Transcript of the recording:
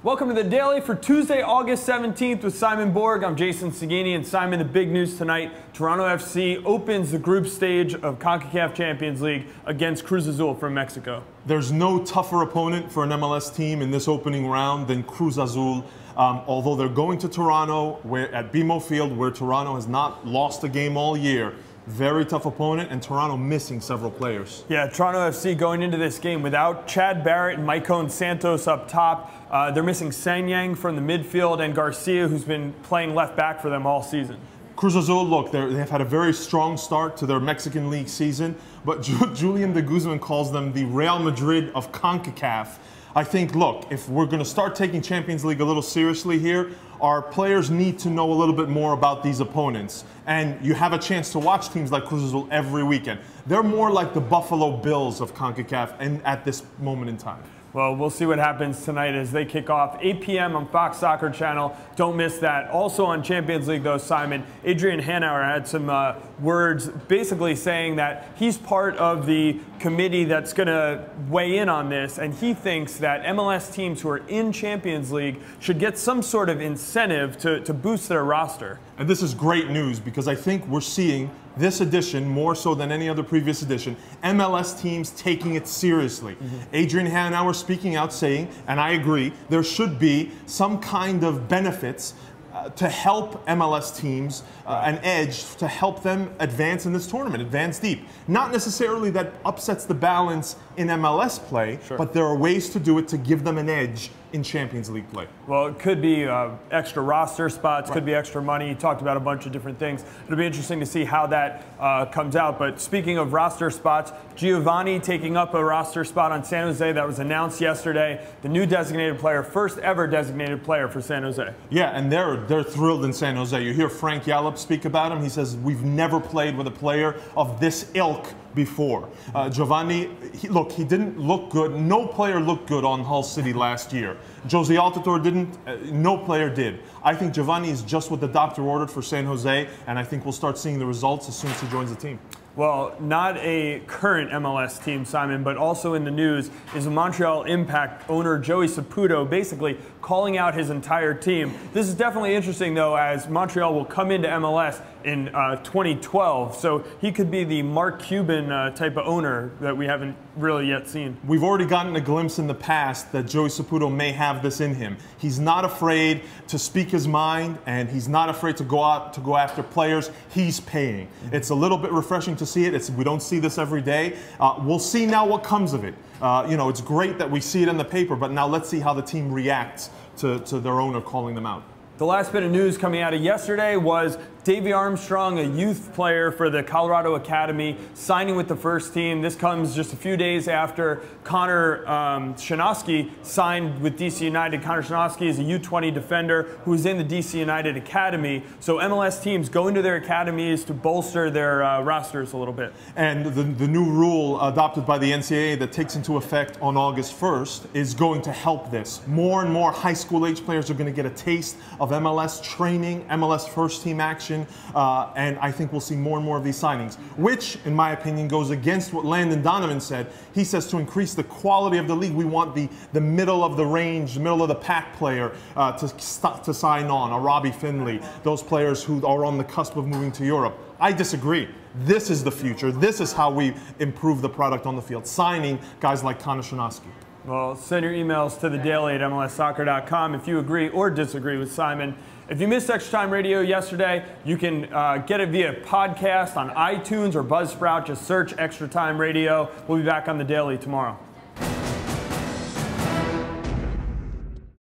Welcome to the Daily for Tuesday, August 17th with Simon Borg. I'm Jason Segini, and Simon, the big news tonight, Toronto FC opens the group stage of CONCACAF Champions League against Cruz Azul from Mexico. There's no tougher opponent for an MLS team in this opening round than Cruz Azul. Although they're going to Toronto at BMO Field, where Toronto has not lost a game all year. Very tough opponent, and Toronto missing several players. Yeah, Toronto FC going into this game without Chad Barrett and Maicon Santos up top. They're missing Sanyang from the midfield and Garcia, who's been playing left back for them all season. Cruz Azul, look, they've had a very strong start to their Mexican League season, but Julian de Guzman calls them the Real Madrid of CONCACAF. I think, look, if we're going to start taking Champions League a little seriously here, our players need to know a little bit more about these opponents. And you have a chance to watch teams like Cruz Azul every weekend. They're more like the Buffalo Bills of CONCACAF and at this moment in time. Well, we'll see what happens tonight as they kick off 8 p.m. on Fox Soccer Channel. Don't miss that. Also on Champions League, though, Simon, Adrian Hanauer had some words basically saying that he's part of the committee that's going to weigh in on this, and he thinks that MLS teams who are in Champions League should get some sort of incentive to boost their roster. And this is great news because I think we're seeing this edition, more so than any other previous edition, MLS teams taking it seriously. Adrian Hanauer speaking out saying, and I agree, there should be some kind of benefits to help MLS teams, an edge to help them advance in this tournament, advance deep. Not necessarily that upsets the balance in MLS play, but there are ways to do it to give them an edge in Champions League play. Well, it could be extra roster spots, could be extra money. You talked about a bunch of different things. It'll be interesting to see how that comes out. But speaking of roster spots, Giovanni taking up a roster spot on San Jose that was announced yesterday. The new designated player, first ever designated player for San Jose. Yeah, and they're thrilled in San Jose. You hear Frank Yallop speak about him. He says, we've never played with a player of this ilk before. Giovanni, look, he didn't look good. No player looked good on Hull City last year. Jose Altidore didn't. No player did. I think Giovanni is just what the doctor ordered for San Jose, and I think we'll start seeing the results as soon as he joins the team. Well, not a current MLS team, Simon, but also in the news is the Montreal Impact owner Joey Saputo basically calling out his entire team. This is definitely interesting, though, as Montreal will come into MLS in 2012. So he could be the Mark Cuban type of owner that we haven't really yet seen. We've already gotten a glimpse in the past that Joey Saputo may have this in him. He's not afraid to speak his mind, and he's not afraid to go after players he's paying. It's a little bit refreshing to see it. We don't see this every day. We'll see now what comes of it. You know, it's great that we see it in the paper, but now let's see how the team reacts to their owner calling them out. The last bit of news coming out of yesterday was Davey Armstrong, a youth player for the Colorado Academy, signing with the first team. This comes just a few days after Connor Shinosky signed with DC United. Connor Shinosky is a U20 defender who is in the DC United Academy. So MLS teams go into their academies to bolster their rosters a little bit. And the new rule adopted by the NCAA that takes into effect on August 1st is going to help this. More and more high school age players are going to get a taste of MLS training, MLS first team action. And I think we'll see more and more of these signings, which, in my opinion, goes against what Landon Donovan said. He says to increase the quality of the league, we want the middle of the range, the middle of the pack player to sign on, a Robbie Finley, those players who are on the cusp of moving to Europe. I disagree. This is the future. This is how we improve the product on the field, signing guys like Connor Shinosky. Well, send your emails to thedaily@mlssoccer.com if you agree or disagree with Simon. If you missed Extra Time Radio yesterday, you can get it via podcast on iTunes or Buzzsprout. Just search Extra Time Radio. We'll be back on The Daily tomorrow.